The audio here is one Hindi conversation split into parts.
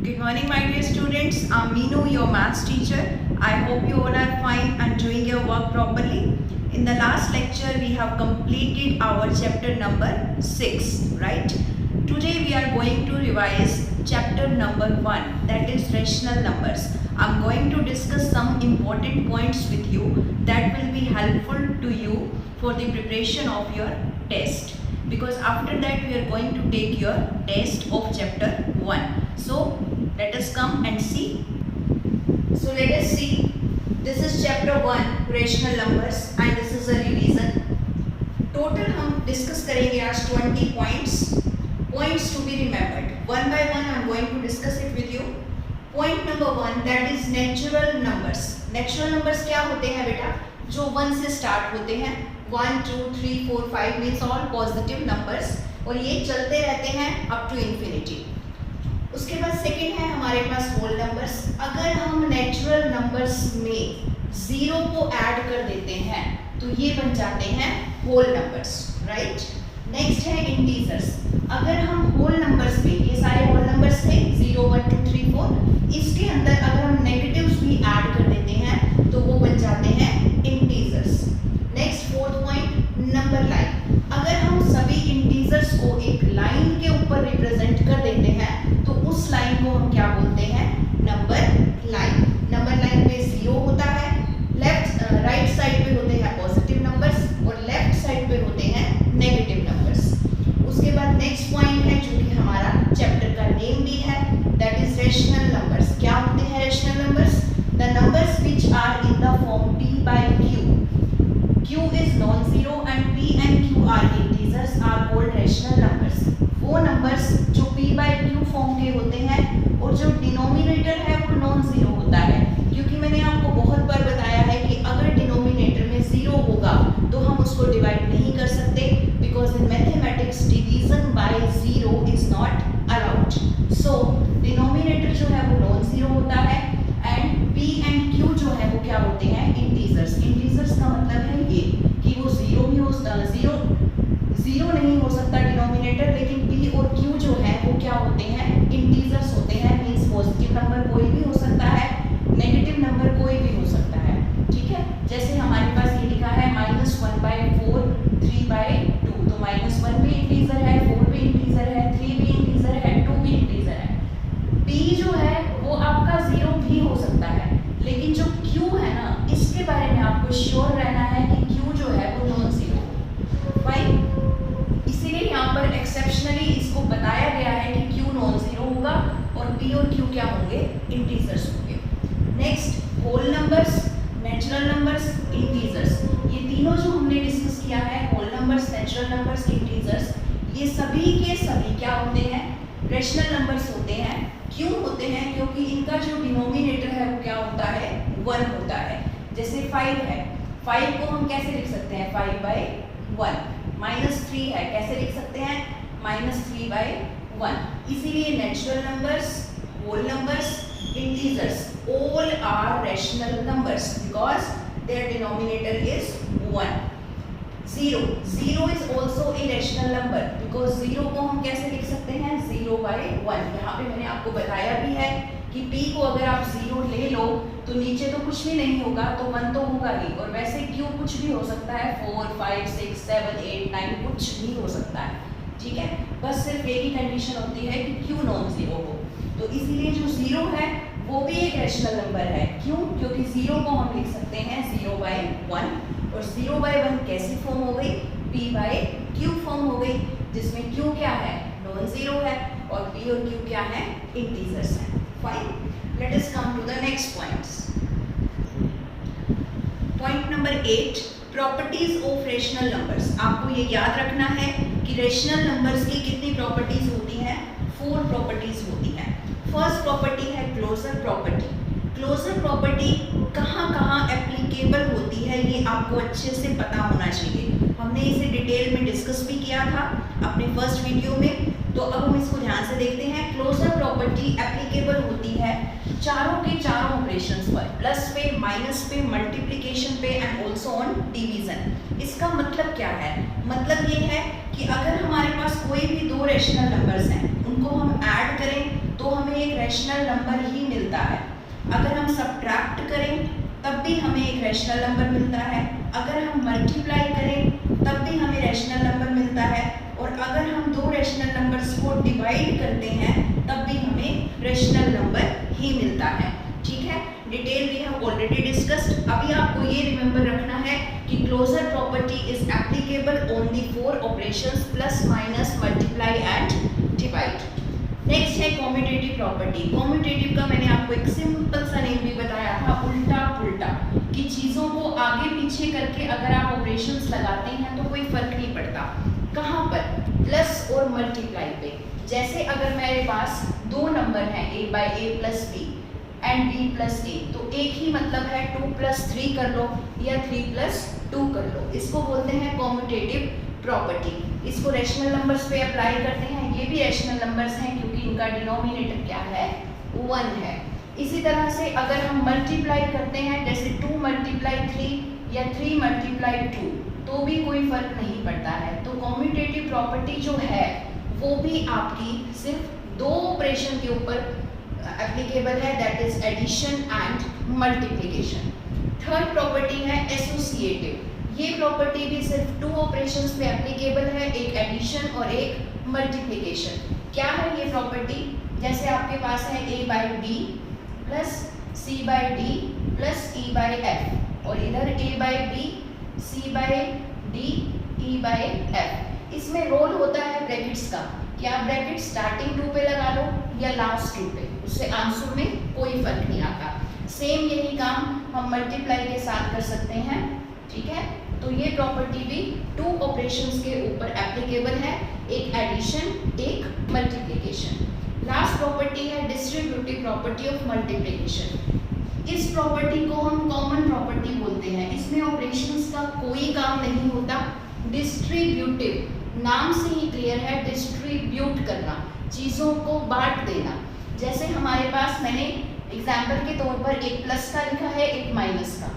Good morning, my dear students. I'm Meenu, your maths teacher. I hope you all are fine and doing your work properly. In the last lecture, we have completed our chapter number 6, right? Today, we are going to revise chapter number 1, that is rational numbers. I'm going to discuss some important points with you that will be helpful to you for the preparation of your test. Because after that, we are going to take your test of chapter 1. So let us come and see. So let us see. This is chapter 1 rational numbers and this is a revision. Total हम discuss करेंगे आज 20 points to be remembered. One by one I am going to discuss it with you. Point number 1, that is natural numbers. Natural numbers क्या होते हैं बेटा? जो 1 से start होते हैं. 1, 2, 3, 4, 5 means all positive numbers और ये चलते रहते हैं up to infinity. उसके बाद सेकेंड है हमारे पास होल नंबर्स. अगर हम नेचुरल नंबर्स में 0 को ऐड कर देते हैं तो ये बन जाते हैं होल नंबर्स, राइट. नेक्स्ट है इंटीजर्स. अगर हम होल नंबर्स में, ये सारे होल नंबर्स थे 0, 1, 2, 3, 4, इसके अंदर अगर हम नेगेटिव्स भी ऐड कर देते हैं तो वो बन जाते हैं integers. Next fourth point, number line. अगर हम सभी इंटीजर्स को एक लाइन के ऊपर रिप्रेजेंट कर देते हैं तो उस लाइन को हम क्या बोलते हैं? Number line. नंबर लाइन पे 0 होता है, राइट साइड पे होते हैं पॉजिटिव नंबर्स और लेफ्ट साइड पे होते हैं नेगेटिव नंबर्स. उसके बाद नेक्स्ट पॉइंट है जो कि हमारा चैप्टर का नेम भी है, दैट इज रेशनल नंबर्स. क्या होते हैं rational numbers? The numbers which are in the form p by q. q is non-zero and p and q are integers are called rational numbers. वो नंबर्स जो p by q फॉर्म के होते हैं और जो डिनोमिनेटर है वो नॉन जीरो होता है. क्योंकि मैंने आपको बहुत बार बताया है कि अगर डिनोमिनेटर में 0 होगा तो हम उसको डिवाइड नहीं कर सकते, because in mathematics division by 0 is not allowed. So denominator जो है वो नॉन जीरो होता है एंड p एंड q जो है वो क्या होते हैं? इंटीजर्स. इंटीजर्स का मतलब है ये कि वो 0 भी हो, 0 नहीं हो सकता डिनोमिनेटर, लेकिन p और q जो है वो क्या होते हैं? इंटीजर्स होते हैं. मींस पॉजिटिव नंबर कोई भी हो सकता है, नेगेटिव नंबर कोई भी हो सकता है, ठीक है. जैसे हमारे पास ये लिखा है -1/4, 3/2, तो -1 भी इंटीजर है, 4 भी इंटीजर है, 3 भी इंटीजर है, 2 भी इंटीजर है. p जो है वो आपका 0 भी हो सकता है, लेकिन जो q है ना, इसके बारे में आपको श्योर रहना है कि q जो है वो नॉन जीरो. फाइन. इसीलिए यहाँ पर एक्सेप्शनली इसको बताया गया है कि q नॉन जीरो होगा और p और q क्या होंगे? इंटीजर्स होंगे. Next whole numbers, natural numbers, integers. ये तीनों जो हमने डिस्कस किया है, whole numbers, natural numbers, integers, ये सभी के सभी क्या होते हैं? रेशनल नंबर्स होते हैं. क्यों होते हैं? क्योंकि इनका जो डिनोमिनेटर है वो क्या होता है? 1 होता है. जैसे 5 है, 5 को हम कैसे लिख सकते हैं? 5/1. -3 है, कैसे लिख सकते हैं? -3/1. इसीलिए natural numbers, whole numbers, integers all are rational numbers because their denominator is 1. 0 is also a rational number because 0 को हम कैसे लिख सकते हैं? 0/1. यहाँ पे मैंने आपको बताया भी है कि p को अगर आप 0 ले लो तो नीचे तो कुछ भी नहीं होगा, तो 1 तो होगा ही. और वैसे q कुछ भी हो सकता है, 4, 5, 6, 7, 8, 9 कुछ भी हो सकता है, ठीक है. बस सिर्फ एक ही कंडीशन होती है कि q नॉन जीरो हो. तो इसीलिए जो 0 है वो भी एक रेशनल नंबर है. क्यों? क्योंकि 0 को हम लिख सकते हैं 0/1 और 0/1 कैसी फॉर्म हो गई? p by q फॉर्म हो गई, जिसमें q क्या है? नॉन जीरो है और p और q क्या है? इंटीजर्स हैं. Fine. Let us come to the next points. Point number 8, properties of rational numbers. आपको ये याद रखना है कि रेशनल नंबर्स की कितनी प्रॉपर्टीज होती हैं? 4 प्रॉपर्टीज होती हैं. फर्स्ट प्रॉपर्टी है क्लोजर प्रॉपर्टी. क्लोजर प्रॉपर्टी कहाँ कहाँ एप्लीकेबल होती है ये आपको अच्छे से पता होना चाहिए. हमने इसे डिटेल में डिस्कस भी किया था अपने फर्स्ट वीडियो में, तो अब हम इसको ध्यान से देखते हैं. क्लोजर प्रॉपर्टी एप्लीकेबल होती है चारों के चारों ऑपरेशंस पर, प्लस पे, माइनस पे, मल्टीप्लिकेशन पे एंड ऑल्सो ऑन डिवीजन. इसका मतलब क्या है? मतलब ये है कि अगर हमारे पास कोई भी 2 रेशनल नंबर्स हैं, उनको हम ऐड करें तो हमें एक रैशनल नंबर ही मिलता है। अगर हम सब्ट्रैक्ट करें तब भी हमें एक रैशनल नंबर मिलता है, अगर हम मल्टीप्लाई करें तब भी हमें रैशनल नंबर मिलता है, और अगर हम दो रैशनल नंबर्स को डिवाइड करते हैं तब भी हमें रैशनल नंबर ही मिलता है। ठीक है, detail we have already discussed. अभी आपको ये रिमेंबर रखना है कि closure property is applicable on the 4 operations plus minus multiply and divide. Next है कॉम्यूटेटिव प्रॉपर्टी। कॉम्यूटेटिव का मैंने आपको एक सिंपल सा नेम भी बताया था, उल्टा पुल्टा, कि चीज़ों को आगे पीछे करके अगर आप ऑपरेशंस लगाते हैं तो कोई फर्क नहीं पड़ता। कहाँ पर? प्लस और मल्टीप्लाई पे। जैसे अगर मेरे पास दो नंबर हैं a by A plus B and b plus A, तो एक ही मतलब है 2 प्लस 3 कर लो या 3 प्लस 2 कर लो। इसको बोलते हैं कॉम्यूटेटिव प्रॉपर्टी। इसको रैशनल नंबर्स पे अप्लाई करते हैं। ये भी रैशनल नंबर्स हैं क्योंकि इनका डिनोमिनेटर क्या है? 1 है। इसी तरह से अगर हम मल्टीप्लाई करते हैं, जैसे 2 मल्टीप्लाई 3 या 3 मल्टीप्लाई 2, तो भी कोई फर्क नहीं पड़ता है। तो कॉम्यूटेटिव प्रॉपर्टी जो है वो भी आपकी सिर्फ दो ऑपरेशन के ऊपर एप्लीकेबल है, that is addition and multiplication. Third property है एसोसिएटिव। ये प्रॉपर्टी भी सिर्फ 2 ऑपरेशंस पे एप्लीकेबल है, एक एडिशन और एक मल्टीप्लिकेशन। क्या है ये प्रॉपर्टी? जैसे आपके पास है a by B plus c by D plus e by F, और इधर a by B c by D e by F. इसमें रोल होता है ब्रैकेट्स का, कि आप ब्रैकेट स्टार्टिंग 2 पे लगा लो या लास्ट 2 पे, उससे आंसर में कोई फर्क नहीं आता। सेम यही काम हम मल्टीप्लाई के साथ कर सकते हैं। ठीक है, तो ये प्रॉपर्टी भी 2 ऑपरेशंस के ऊपर एप्लीकेबल है, एक एडिशन एक मल्टीप्लिकेशन। लास्ट प्रॉपर्टी है डिस्ट्रीब्यूटिव प्रॉपर्टी ऑफ मल्टीप्लिकेशन। इस प्रॉपर्टी को हम कॉमन प्रॉपर्टी बोलते हैं। इसमें ऑपरेशंस का कोई काम नहीं होता। डिस्ट्रीब्यूटिव नाम से ही क्लियर है, डिस्ट्रीब्यूट करना, चीज़ों को बांट देना। जैसे हमारे पास मैंने एग्जाम्पल के तौर पर एक प्लस का लिखा है, एक माइनस का।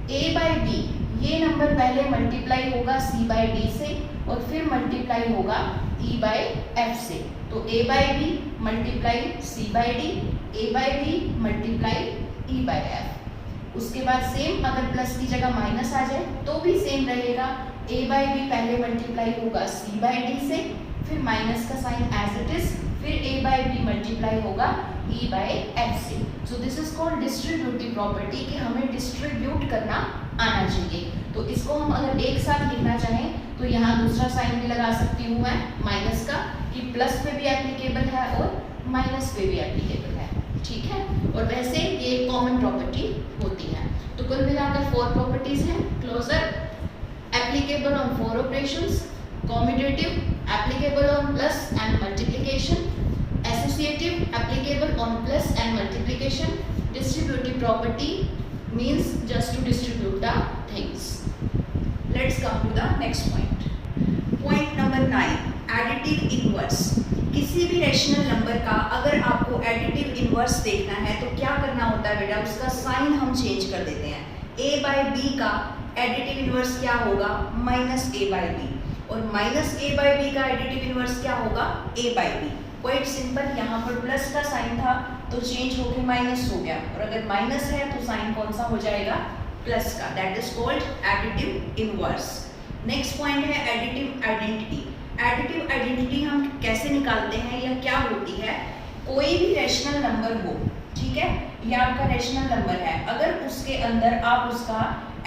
a बाई बी, ये नंबर पहले मल्टीप्लाई होगा c बाई डी से और फिर मल्टीप्लाई होगा e बाई एफ से। तो a by B multiply c by D, a by B multiply e by F. उसके बाद सेम अगर प्लस की जगह माइनस आ जाए तो भी सेम रहेगा। a बाई बी पहले मल्टीप्लाई होगा c बाई डी से, फिर माइनस का साइन एज इट इज, फिर a बाई बी मल्टीप्लाई होगा e बाई एफ से। So this is called distributive property, कि हमें डिस्ट्रीब्यूट करना आना चाहिए। तो इसको हम अगर एक साथ लिखना चाहें तो यहाँ दूसरा साइन भी लगा सकती हूँ मैं माइनस का, कि प्लस पे भी एप्लीकेबल है और माइनस पे भी एप्लीकेबल है। ठीक है, और वैसे ये कॉमन प्रॉपर्टी होती है। तो कुल मिलाकर 4 प्रॉपर्टीज हैं। Closure applicable on 4 operations, commutative applicable on plus and multiplication, associative applicable on plus and multiplication, distributive property means just to distribute the things. Let's come to the next point. Point number 9, additive inverse. किसी भी रैशनल नंबर का अगर आपको एडिटिव इनवर्स देखना है तो क्या करना होता है बेटा? उसका साइन हम चेंज कर देते हैं। a बाई बी का एडिटिव इनवर्स क्या होगा? माइनस a बाई बी, और माइनस a बाई बी का एडिटिव इनवर्स क्या होगा? a by B. Quite simple, यहाँ पर प्लस का साइन था तो चेंज होकर माइनस हो गया, और अगर माइनस है तो साइन कौन सा हो जाएगा? प्लस का। That is called additive inverse. Next point है एडिटिव आइडेंटिटी। एडिटिव आइडेंटिटी हम कैसे निकालते हैं या क्या होती है? कोई भी रैशनल नंबर हो, ठीक है, ये आपका रैशनल नंबर है, अगर उसके अंदर आप उसका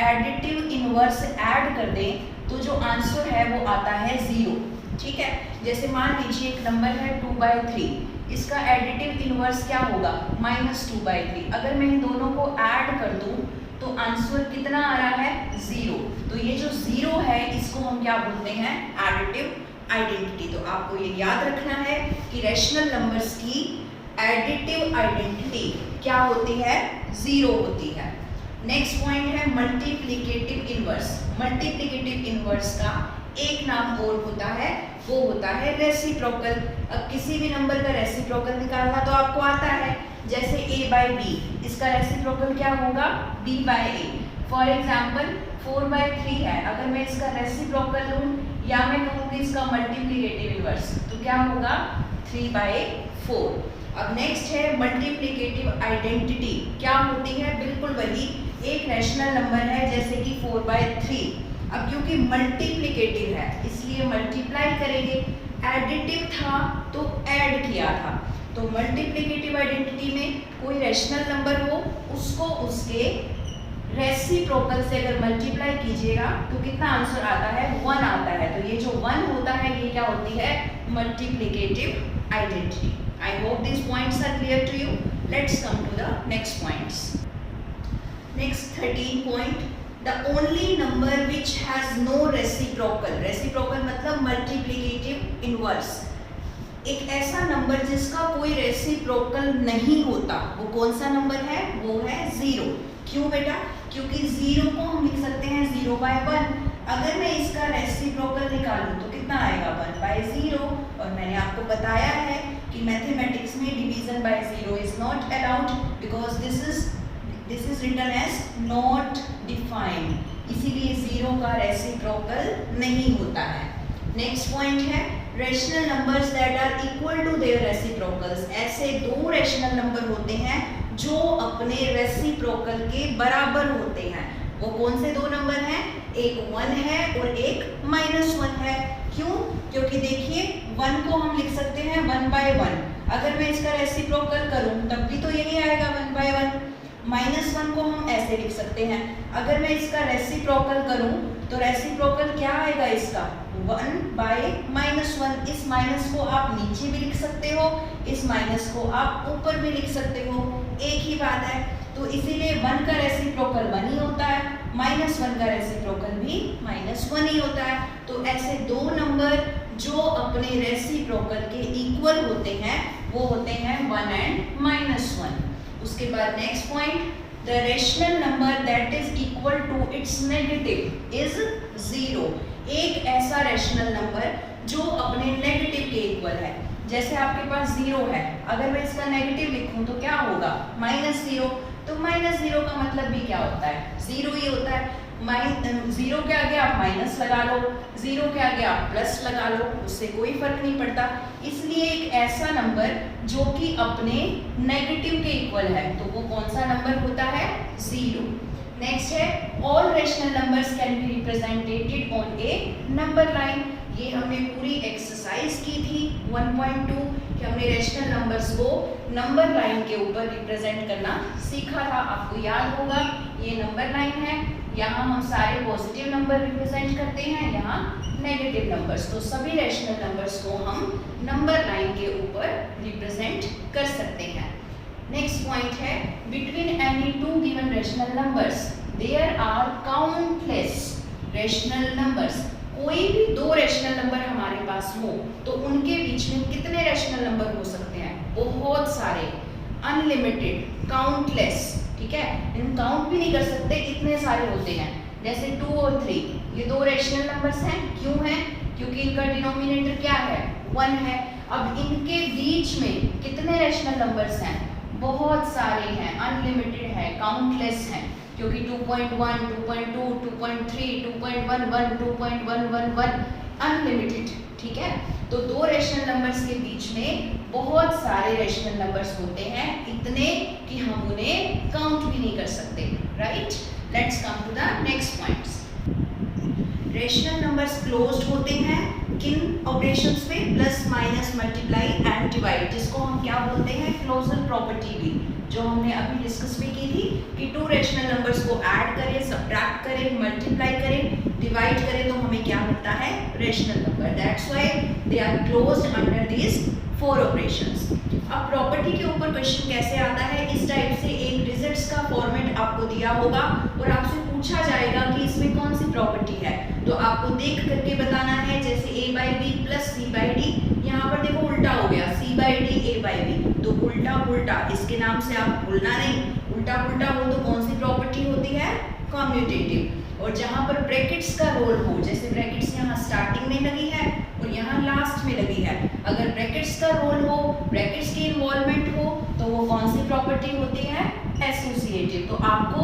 एडिटिव इनवर्स ऐड कर दें तो जो आंसर है वो आता है 0। ठीक है, जैसे मान लीजिए एक नंबर है 2 बाई 3, इसका एडिटिव इनवर्स क्या होगा? -2 बाई 3। अगर मैं इन दोनों को ऐड कर दूं तो आंसर कितना आ रहा है? 0। तो ये जो 0 है इसको हम क्या बोलते हैं? Additive identity. तो आपको ये याद रखना है कि रैशनल नंबर्स की एडिटिव आइडेंटिटी क्या होती है? 0 होती है। नेक्स्ट पॉइंट है मल्टीप्लिकेटिव इनवर्स। मल्टीप्लिकेटिव इनवर्स का एक नाम और होता है, वो होता है रेसिप्रोकल। अब किसी भी नंबर का रेसिप्रोकल निकालना तो आपको आता है, जैसे a बाई बी, इसका रेसिप्रोकल क्या होगा? b by A. For example 4 by 3 है, अगर मैं इसका रेसिप्रोकल लूँ या मैं कहूँगी इसका मल्टीप्लिकेटिव इनवर्स तो क्या होगा? 3 बाई 4। अब नेक्स्ट है मल्टीप्लिकेटिव आइडेंटिटी। क्या होती है? बिल्कुल वही, एक रैशनल नंबर है जैसे कि 4/3। अब क्योंकि मल्टीप्लिकेटिव है इसलिए मल्टीप्लाई करेंगे, एडिटिव था तो ऐड किया था। तो मल्टीप्लिकेटिव आइडेंटिटी में कोई रैशनल नंबर हो उसको उसके रेसिप्रोकल से अगर मल्टीप्लाई कीजिएगा तो कितना आंसर आता है? 1 आता है। तो ये जो 1 होता है ये क्या होती है? Multiplicative identity. I hope these points are clear to you. Let's come to the next points. Next 13 point. The only number which has no reciprocal. Reciprocal मतलब multiplicative inverse. एक ऐसा नंबर जिसका कोई रेसिप्रोकल नहीं होता, वो कौन सा नंबर है? वो है 0। क्यों बेटा? क्योंकि 0 को हम लिख सकते हैं 0/1। अगर मैं इसका रेसिप्रोकल निकालूं तो कितना आएगा? 1/0। और मैंने आपको बताया है कि मैथमेटिक्स में division by 0 is not allowed because this is written as not defined, इसीलिए 0 का रेसिप्रोकल नहीं होता है। नेक्स्ट पॉइंट है rational numbers that are equal to their reciprocals. ऐसे दो रैशनल नंबर होते हैं जो अपने रेसिप्रोकल के बराबर होते हैं। वो कौन से दो नंबर हैं? एक 1 है और एक -1 है। क्यों? क्योंकि देखिए 1 को हम लिख सकते हैं 1/1। अगर मैं इसका रेसिप्रोकल करूं तब भी तो यही आएगा 1/1। -1 को हम ऐसे लिख सकते हैं। अगर मैं इसका रेसिप्रोकल करूं तो रेसिप्रोकल क्या आएगा इसका? 1/-1। इस माइनस को आप नीचे भी लिख सकते हो, इस माइनस को आप ऊपर भी लिख सकते हो, एक ही बात है। तो इसीलिए 1 का रेसिप्रोकल 1 ही होता है, -1 का रेसिप्रोकल भी -1 ही होता है। तो ऐसे दो नंबर जो अपने रेसिप्रोकल के इक्वल होते हैं वो होते हैं 1 and -1। उसके बाद next point, the rational number that is equal to its negative is 0। एक ऐसा रैशनल नंबर जो अपने नेगेटिव के इक्वल है। जैसे आपके पास 0 है, अगर मैं इसका नेगेटिव लिखूं तो क्या होगा? -0। तो -0 का मतलब भी क्या होता है? 0 ही होता है। 0 के आगे आप माइनस लगा लो, 0 के आगे आप प्लस लगा लो, उससे कोई फर्क नहीं पड़ता। इसलिए एक ऐसा नंबर जो कि अपने नेगेटिव के इक्वल है तो वो कौन सा नंबर होता है? 0। नेक्स्ट है all rational numbers can be represented on A number line. ये हमने पूरी एक्सरसाइज की थी 1.2 कि हमने रैशनल नंबर्स को नंबर लाइन के ऊपर रिप्रेजेंट करना सीखा था। आपको याद होगा ये नंबर लाइन है, यहाँ हम सारे पॉजिटिव नंबर रिप्रेजेंट करते हैं, यहाँ नेगेटिव नंबर्स। तो सभी रैशनल नंबर्स को हम नंबर लाइन के ऊपर रिप्रेजेंट कर सकते हैं। नेक्स्ट पॉइंट है between any two given rational numbers there are countless rational numbers. कोई भी दो रैशनल नंबर हमारे पास हो तो उनके बीच में कितने रैशनल नंबर हो सकते हैं? बहुत सारे, अनलिमिटेड, काउंटलेस। ठीक है, इन काउंट भी नहीं कर सकते, इतने सारे होते हैं। जैसे 2 और 3 ये दो रैशनल नंबर्स हैं। क्यों हैं? क्योंकि इनका डिनोमिनेटर क्या है? 1 है। अब इनके बीच में कितने रैशनल नंबर्स हैं? बहुत सारे हैं, अनलिमिटेड है, काउंटलेस हैं। क्योंकि 2.1, 2.2, 2.3, 2.11, 2.111 अनलिमिटेड। ठीक है, तो दो रैशनल नंबर्स के बीच में बहुत सारे रैशनल नंबर्स होते हैं, इतने कि हम उन्हें काउंट भी नहीं कर सकते। Right, let's come to the next points. Rational numbers closed होते हैं किन ऑपरेशंस पे? Plus, minus, multiply and divide, जिसको हम क्या बोलते हैं? क्लोजर प्रॉपर्टी भी, जो हमने अभी डिस्कस भी की थी कि टू रैशनल नंबर्स को ऐड करें, सब्ट्रैक्ट करें, मल्टीप्लाई करें, डिवाइड करें तो हमें क्या मिलता है? Rational number. That's why they are closed under these 4 operations. अब प्रॉपर्टी के ऊपर क्वेश्चन कैसे आता है? इस टाइप से एक डिजिट्स का फॉर्मेट आपको दिया होगा और आपसे पूछा जाएगा कि इसमें कौन सी प्रॉपर्टी है, तो आपको देख करके बताना है। जैसे a/b प्लस c/d, यहाँ पर देखो उल्टा हो गया, c/d a/b, तो उल्टा उल्टा, इसके नाम से आप भूलना नहीं। उल्टा उल्टा हो तो कौन सी प्रॉपर्टी होती है? कम्यूटेटिव। और जहाँ पर ब्रैकेट्स का रोल हो, जैसे ब्रैकेट्स यहाँ स्टार्टिंग में लगी है और यहाँ लास्ट में लगी है, अगर ब्रैकेट्स का रोल हो, ब्रैकेट्स की इन्वॉल्वमेंट हो, तो वो कौन सी प्रॉपर्टी होती है? एसोसिएटिव। तो आपको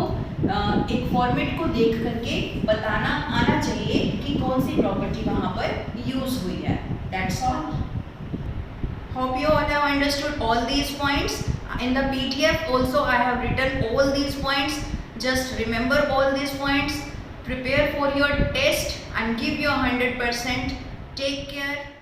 एक फॉर्मेट को देख करके बताना आना चाहिए कि कौन सी प्रॉपर्टी वहाँ पर यूज हुई है। That's all. Hope you all have understood all these points. In the PDF also I have written all these points. Just remember all these points. Prepare for your test and give your 100%. Take care.